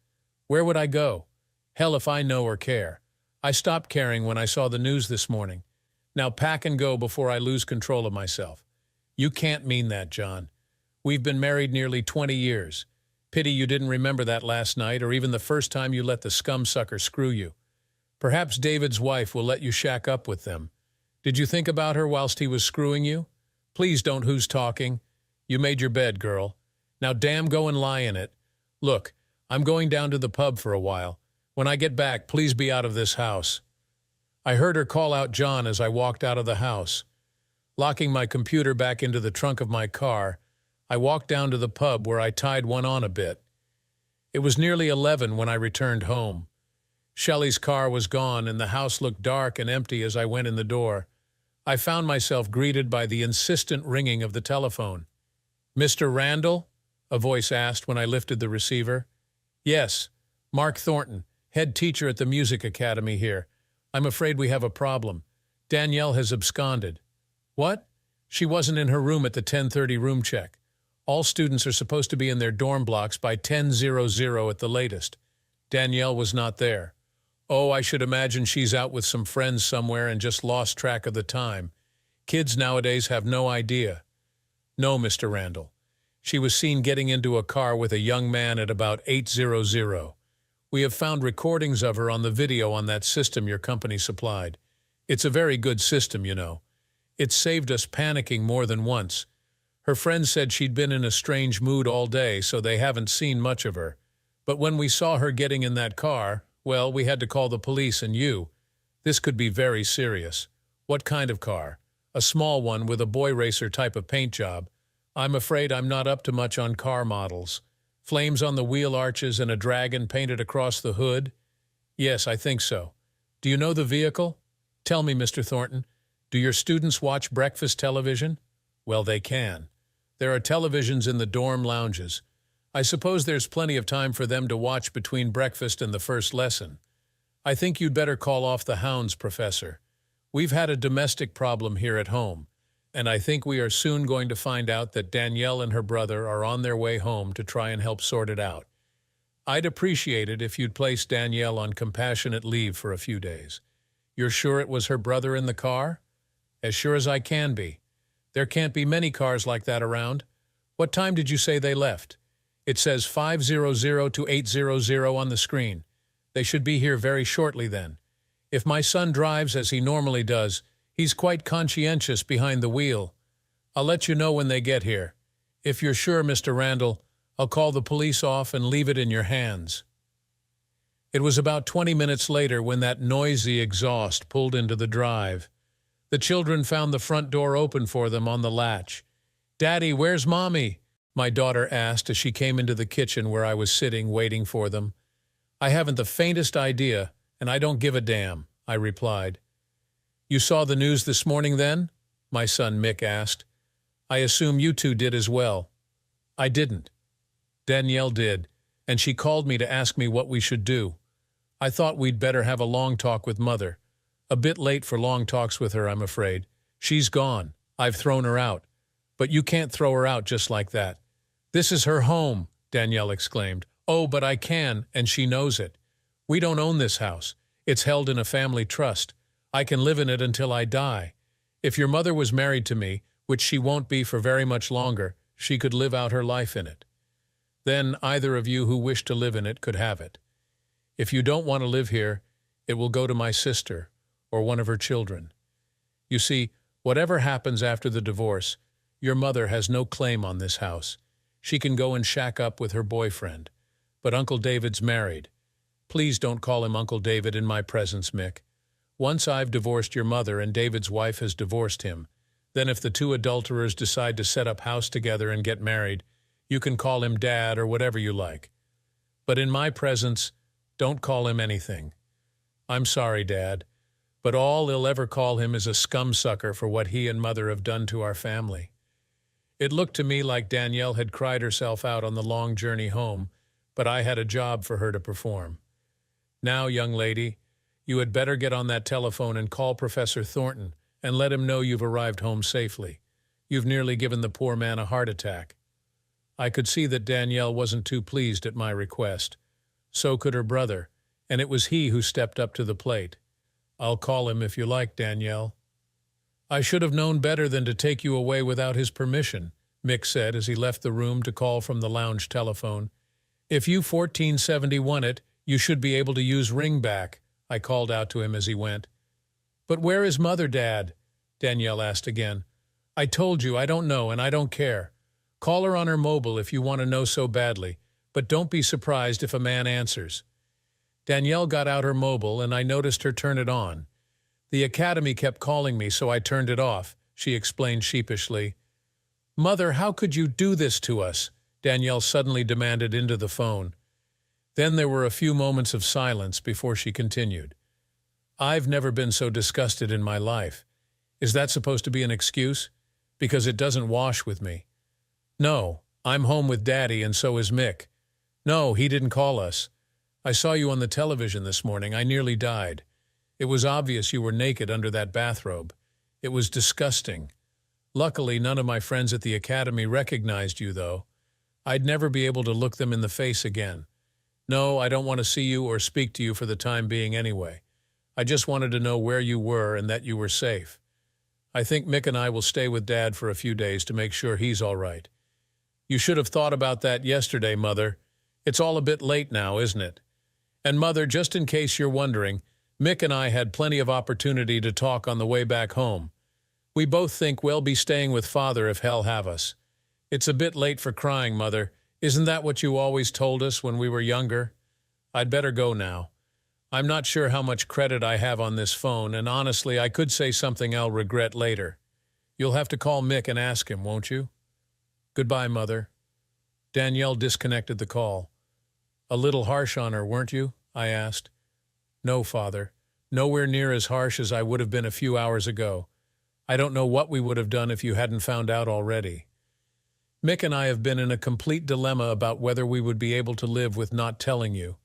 Where would I go? Hell if I know or care. I stopped caring when I saw the news this morning. Now pack and go before I lose control of myself. You can't mean that, John. We've been married nearly 20 years. Pity you didn't remember that last night or even the first time you let the scum-sucker screw you. Perhaps David's wife will let you shack up with them. Did you think about her whilst he was screwing you? Please don't who's talking. You made your bed, girl. Now damn go and lie in it. Look, I'm going down to the pub for a while. When I get back, please be out of this house. I heard her call out John as I walked out of the house. Locking my computer back into the trunk of my car, I walked down to the pub where I tied one on a bit. It was nearly 11 when I returned home. Shelley's car was gone and the house looked dark and empty as I went in the door. I found myself greeted by the insistent ringing of the telephone. "Mr. Randall?" a voice asked when I lifted the receiver. "Yes, Mark Thornton, head teacher at the music academy here. I'm afraid we have a problem. Danielle has absconded." "What?" "She wasn't in her room at the 10:30 room check. All students are supposed to be in their dorm blocks by 10:00 at the latest. Danielle was not there." "Oh, I should imagine she's out with some friends somewhere and just lost track of the time. Kids nowadays have no idea." "No, Mr. Randall. She was seen getting into a car with a young man at about 8:00. We have found recordings of her on the video on that system your company supplied. It's a very good system, you know. It's saved us panicking more than once. Her friends said she'd been in a strange mood all day, so they haven't seen much of her. But when we saw her getting in that car, well, we had to call the police and you. This could be very serious." "What kind of car?" "A small one with a boy racer type of paint job. I'm afraid I'm not up to much on car models. Flames on the wheel arches and a dragon painted across the hood?" "Yes, I think so." "Do you know the vehicle?" "Tell me, Mr. Thornton, do your students watch breakfast television?" "Well, they can. There are televisions in the dorm lounges. I suppose there's plenty of time for them to watch between breakfast and the first lesson. I think you'd better call off the hounds, Professor. We've had a domestic problem here at home, and I think we are soon going to find out that Danielle and her brother are on their way home to try and help sort it out. I'd appreciate it if you'd place Danielle on compassionate leave for a few days." "You're sure it was her brother in the car?" "As sure as I can be. There can't be many cars like that around. What time did you say they left?" "It says 5:00 to 8:00 on the screen. They should be here very shortly then. If my son drives as he normally does, he's quite conscientious behind the wheel. I'll let you know when they get here. If you're sure, Mr. Randall, I'll call the police off and leave it in your hands." It was about 20 minutes later when that noisy exhaust pulled into the drive. The children found the front door open for them on the latch. "Daddy, where's Mommy?" my daughter asked as she came into the kitchen where I was sitting waiting for them. "I haven't the faintest idea, and I don't give a damn," I replied. You saw the news this morning then? My son Mick asked. I assume you two did as well. I didn't. Danielle did, and she called me to ask me what we should do. I thought we'd better have a long talk with Mother. A bit late for long talks with her, I'm afraid. She's gone. I've thrown her out. But you can't throw her out just like that. This is her home, Danielle exclaimed. Oh, but I can, and she knows it. We don't own this house. It's held in a family trust. I can live in it until I die. If your mother was married to me, which she won't be for very much longer, she could live out her life in it. Then either of you who wish to live in it could have it. If you don't want to live here, it will go to my sister or one of her children. You see, whatever happens after the divorce, your mother has no claim on this house. She can go and shack up with her boyfriend. But Uncle David's married. Please don't call him Uncle David in my presence, Mick. Once I've divorced your mother and David's wife has divorced him, then if the two adulterers decide to set up house together and get married, you can call him Dad or whatever you like. But in my presence, don't call him anything. I'm sorry, Dad, but all he'll ever call him is a scumsucker for what he and Mother have done to our family. It looked to me like Danielle had cried herself out on the long journey home, but I had a job for her to perform. Now, young lady, you had better get on that telephone and call Professor Thornton and let him know you've arrived home safely. You've nearly given the poor man a heart attack. I could see that Danielle wasn't too pleased at my request. So could her brother, and it was he who stepped up to the plate. I'll call him if you like, Danielle. I should have known better than to take you away without his permission, Mick said as he left the room to call from the lounge telephone. If you 1471 it, you should be able to use ringback, I called out to him as he went. But where is Mother, Dad? Danielle asked again. I told you I don't know and I don't care. Call her on her mobile if you want to know so badly, but don't be surprised if a man answers. Danielle got out her mobile and I noticed her turn it on. The academy kept calling me, so I turned it off, she explained sheepishly. Mother, how could you do this to us? Danielle suddenly demanded into the phone. Then there were a few moments of silence before she continued. I've never been so disgusted in my life. Is that supposed to be an excuse? Because it doesn't wash with me. No, I'm home with Daddy and so is Mick. No, he didn't call us. I saw you on the television this morning. I nearly died. It was obvious you were naked under that bathrobe. It was disgusting. Luckily, none of my friends at the academy recognized you, though. I'd never be able to look them in the face again. No, I don't want to see you or speak to you for the time being anyway. I just wanted to know where you were and that you were safe. I think Mick and I will stay with Dad for a few days to make sure he's all right. You should have thought about that yesterday, Mother. It's all a bit late now, isn't it? And Mother, just in case you're wondering, Mick and I had plenty of opportunity to talk on the way back home. We both think we'll be staying with Father if hell have us. It's a bit late for crying, Mother. Isn't that what you always told us when we were younger? I'd better go now. I'm not sure how much credit I have on this phone, and honestly, I could say something I'll regret later. You'll have to call Mick and ask him, won't you? Goodbye, Mother. Danielle disconnected the call. A little harsh on her, weren't you? I asked. No, Father. Nowhere near as harsh as I would have been a few hours ago. I don't know what we would have done if you hadn't found out already. Mick and I have been in a complete dilemma about whether we would be able to live with not telling you.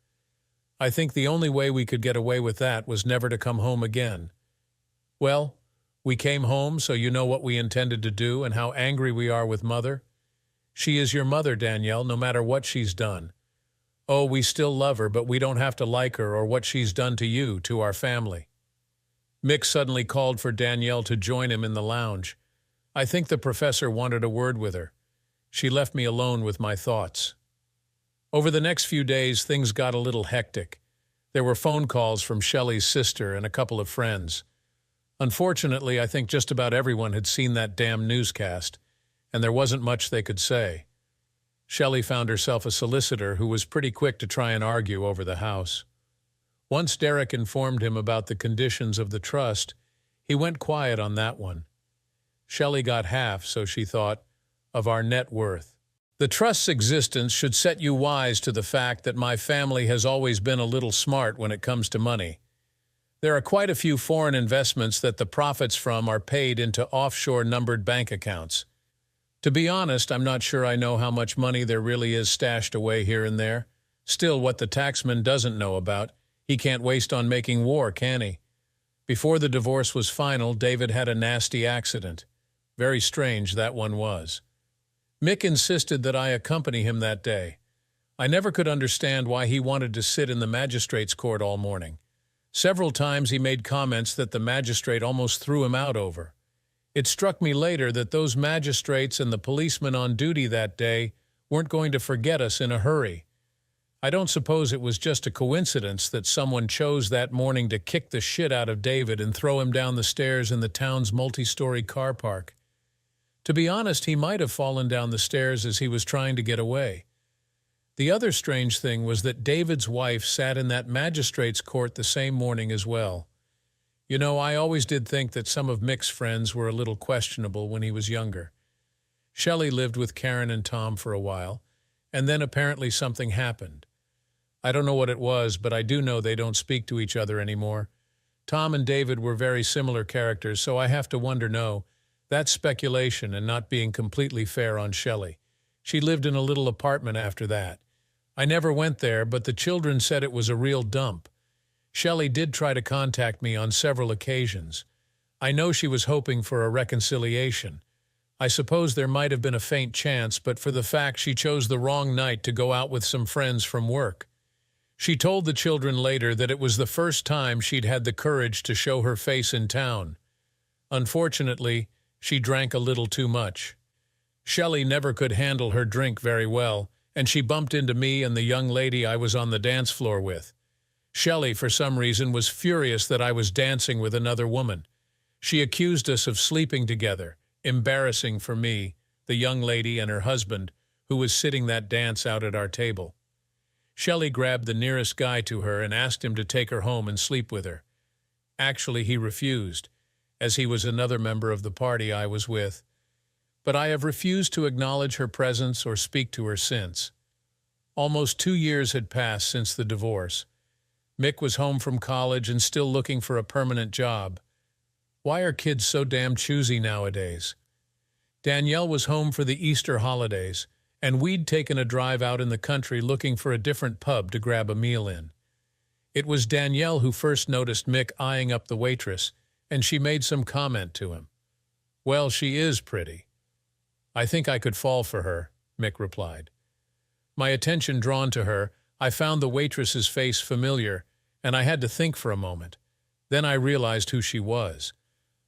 I think the only way we could get away with that was never to come home again. Well, we came home, so you know what we intended to do and how angry we are with Mother. She is your mother, Danielle, no matter what she's done. Oh, we still love her, but we don't have to like her or what she's done to you, to our family. Mick suddenly called for Danielle to join him in the lounge. I think the professor wanted a word with her. She left me alone with my thoughts. Over the next few days, things got a little hectic. There were phone calls from Shelley's sister and a couple of friends. Unfortunately, I think just about everyone had seen that damn newscast, and there wasn't much they could say. Shelley found herself a solicitor who was pretty quick to try and argue over the house. Once Derek informed him about the conditions of the trust, he went quiet on that one. Shelley got half, so she thought, of our net worth. The trust's existence should set you wise to the fact that my family has always been a little smart when it comes to money. There are quite a few foreign investments that the profits from are paid into offshore numbered bank accounts. To be honest, I'm not sure I know how much money there really is stashed away here and there. Still, what the taxman doesn't know about, he can't waste on making war, can he? Before the divorce was final, David had a nasty accident. Very strange that one was. Mick insisted that I accompany him that day. I never could understand why he wanted to sit in the magistrate's court all morning. Several times he made comments that the magistrate almost threw him out over. It struck me later that those magistrates and the policemen on duty that day weren't going to forget us in a hurry. I don't suppose it was just a coincidence that someone chose that morning to kick the shit out of David and throw him down the stairs in the town's multi-story car park. To be honest, he might have fallen down the stairs as he was trying to get away. The other strange thing was that David's wife sat in that magistrate's court the same morning as well. You know, I always did think that some of Mick's friends were a little questionable when he was younger. Shelley lived with Karen and Tom for a while, and then apparently something happened. I don't know what it was, but I do know they don't speak to each other anymore. Tom and David were very similar characters, so I have to wonder, no, that's speculation and not being completely fair on Shelley. She lived in a little apartment after that. I never went there, but the children said it was a real dump. Shelley did try to contact me on several occasions. I know she was hoping for a reconciliation. I suppose there might have been a faint chance, but for the fact she chose the wrong night to go out with some friends from work. She told the children later that it was the first time she'd had the courage to show her face in town. Unfortunately, she drank a little too much. Shelley never could handle her drink very well, and she bumped into me and the young lady I was on the dance floor with. Shelley, for some reason, was furious that I was dancing with another woman. She accused us of sleeping together, embarrassing for me, the young lady and her husband, who was sitting that dance out at our table. Shelley grabbed the nearest guy to her and asked him to take her home and sleep with her. Actually, he refused, as he was another member of the party I was with. But I have refused to acknowledge her presence or speak to her since. Almost 2 years had passed since the divorce. Mick was home from college and still looking for a permanent job. Why are kids so damn choosy nowadays? Danielle was home for the Easter holidays, and we'd taken a drive out in the country looking for a different pub to grab a meal in. It was Danielle who first noticed Mick eyeing up the waitress, and she made some comment to him. "Well, she is pretty." "I think I could fall for her," Mick replied. My attention drawn to her, I found the waitress's face familiar, and I had to think for a moment. Then I realized who she was.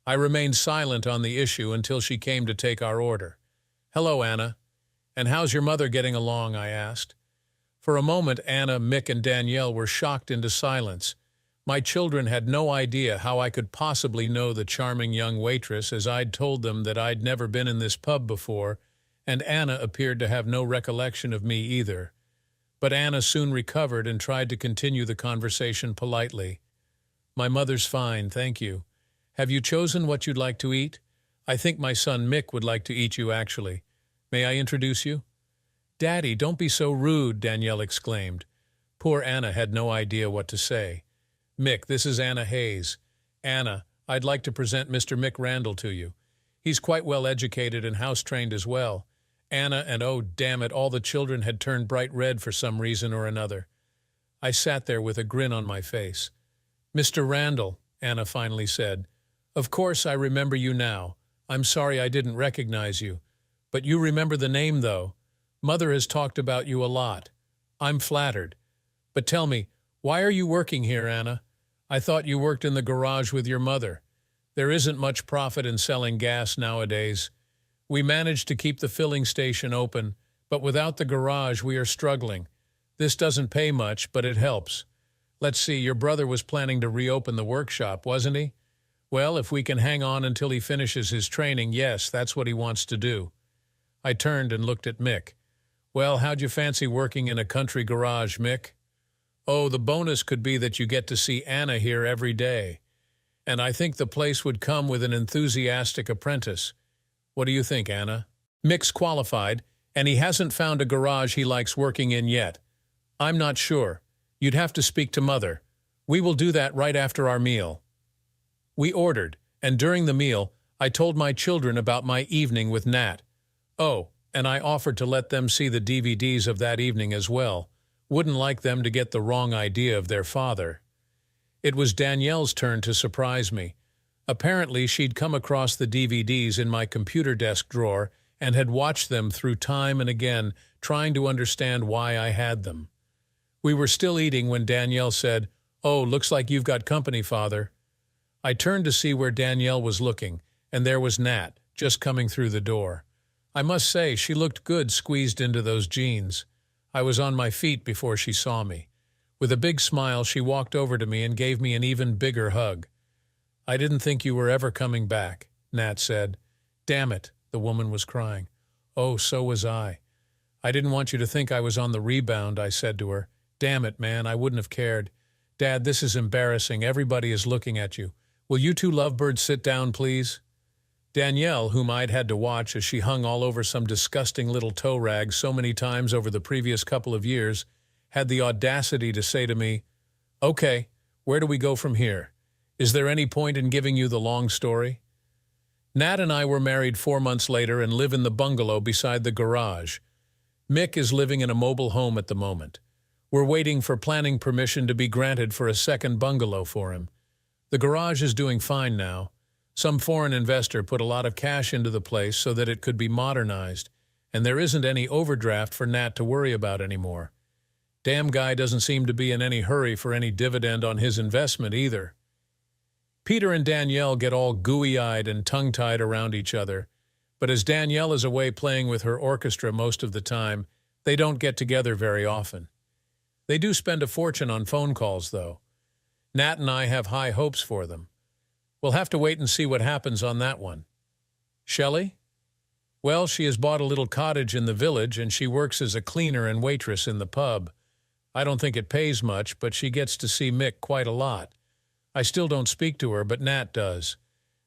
I remained silent on the issue until she came to take our order. "Hello, Anna. And how's your mother getting along?" I asked. For a moment, Anna, Mick, and Danielle were shocked into silence. My children had no idea how I could possibly know the charming young waitress, as I'd told them that I'd never been in this pub before, and Anna appeared to have no recollection of me either. But Anna soon recovered and tried to continue the conversation politely. "My mother's fine, thank you. Have you chosen what you'd like to eat? I think my son Mick would like to eat you, actually. May I introduce you?" "Daddy, don't be so rude," Danielle exclaimed. Poor Anna had no idea what to say. "Mick, this is Anna Hayes. Anna, I'd like to present Mr. Mick Randall to you. He's quite well educated and house-trained as well." Anna and, oh, damn it, all the children had turned bright red for some reason or another. I sat there with a grin on my face. "Mr. Randall," Anna finally said, "of course I remember you now. I'm sorry I didn't recognize you. But you remember the name, though. Mother has talked about you a lot. I'm flattered. But tell me, why are you working here, Anna? I thought you worked in the garage with your mother. There isn't much profit in selling gas nowadays. We managed to keep the filling station open, but without the garage we are struggling. This doesn't pay much, but it helps. Let's see, your brother was planning to reopen the workshop, wasn't he? Well, if we can hang on until he finishes his training, yes, that's what he wants to do." I turned and looked at Mick. "Well, how'd you fancy working in a country garage, Mick?" "Oh, the bonus could be that you get to see Anna here every day. And I think the place would come with an enthusiastic apprentice. What do you think, Anna?" "Mick's qualified, and he hasn't found a garage he likes working in yet. I'm not sure. You'd have to speak to Mother. We will do that right after our meal. We ordered, and during the meal, I told my children about my evening with Nat. Oh, and I offered to let them see the DVDs of that evening as well. Wouldn't like them to get the wrong idea of their father. It was Danielle's turn to surprise me. Apparently, she'd come across the DVDs in my computer desk drawer and had watched them through time and again, trying to understand why I had them. We were still eating when Danielle said, "Oh, looks like you've got company, Father." I turned to see where Danielle was looking, and there was Nat, just coming through the door. I must say, she looked good squeezed into those jeans. I was on my feet before she saw me. With a big smile, she walked over to me and gave me an even bigger hug. "I didn't think you were ever coming back," Nat said. "Damn it," the woman was crying. "Oh, so was I. I didn't want you to think I was on the rebound," I said to her. "Damn it, man, I wouldn't have cared. Dad, this is embarrassing. Everybody is looking at you. Will you two lovebirds sit down, please?" Danielle, whom I'd had to watch as she hung all over some disgusting little toe rag so many times over the previous couple of years, had the audacity to say to me, "Okay, where do we go from here? Is there any point in giving you the long story?" Nat and I were married 4 months later and live in the bungalow beside the garage. Mick is living in a mobile home at the moment. We're waiting for planning permission to be granted for a second bungalow for him. The garage is doing fine now. Some foreign investor put a lot of cash into the place so that it could be modernized, and there isn't any overdraft for Nat to worry about anymore. Damn guy doesn't seem to be in any hurry for any dividend on his investment either. Peter and Danielle get all gooey-eyed and tongue-tied around each other, but as Danielle is away playing with her orchestra most of the time, they don't get together very often. They do spend a fortune on phone calls, though. Nat and I have high hopes for them. We'll have to wait and see what happens on that one. Shelley? Well, she has bought a little cottage in the village and she works as a cleaner and waitress in the pub. I don't think it pays much, but she gets to see Mick quite a lot. I still don't speak to her, but Nat does.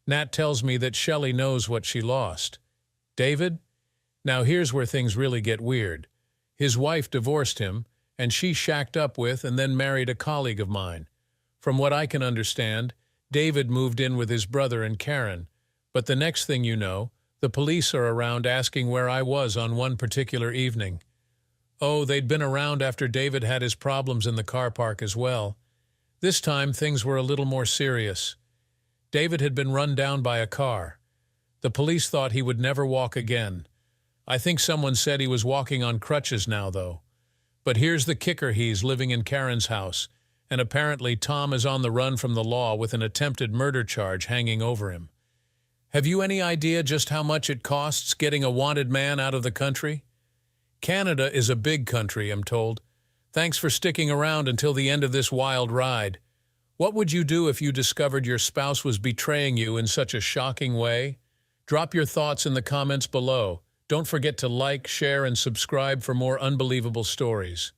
Nat tells me that Shelley knows what she lost. David? Now here's where things really get weird. His wife divorced him, and she shacked up with and then married a colleague of mine. From what I can understand, David moved in with his brother and Karen, but the next thing you know, the police are around asking where I was on one particular evening. Oh, they'd been around after David had his problems in the car park as well. This time, things were a little more serious. David had been run down by a car. The police thought he would never walk again. I think someone said he was walking on crutches now, though. But here's the kicker: he's living in Karen's house, and apparently Tom is on the run from the law with an attempted murder charge hanging over him. Have you any idea just how much it costs getting a wanted man out of the country? Canada is a big country, I'm told. Thanks for sticking around until the end of this wild ride. What would you do if you discovered your spouse was betraying you in such a shocking way? Drop your thoughts in the comments below. Don't forget to like, share, and subscribe for more unbelievable stories.